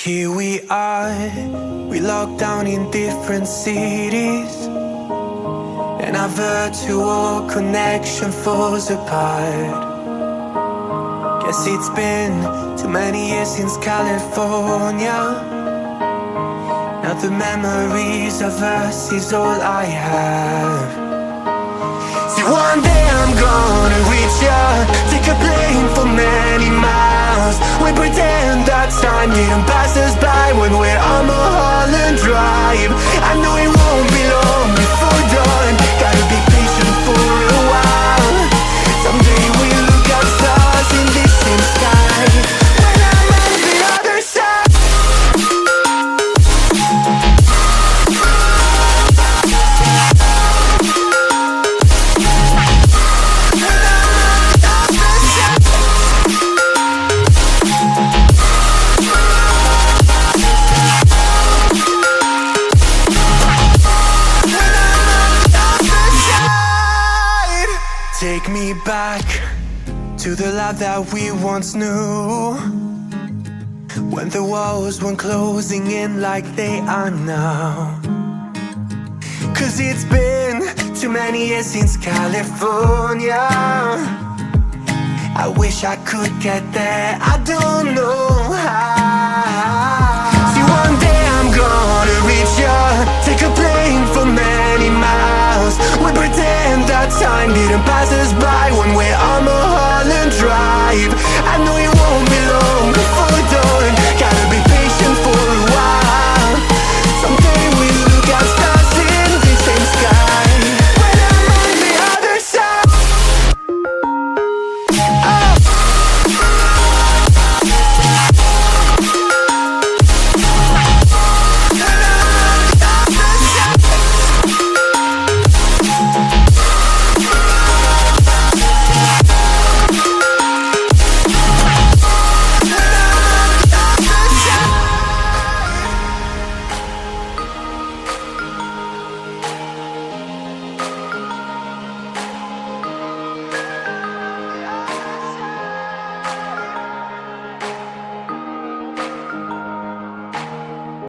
Here we are, we locked down in different cities, and our virtual connection falls apart. Guess it's been too many years since California. Now the memories of us is all I have. See, one day I'm gonna reach ya, take a plane for many miles. We pretend that time didn't pass us by when we're on Mulholland Drive. I know it won't be long before dawn, gotta be patient for a while. Someday we'll look at stars in this same sky when I'm on the other side. Take me back to the life that we once knew, when the walls weren't closing in like they are now. Cause it's been too many years since California. I wish I could get there, I don't know how. See, one day I'm gonna reach ya, take a plane for many miles. We pretend that time didn't pass us by when we're on Mulholland Drive. I know you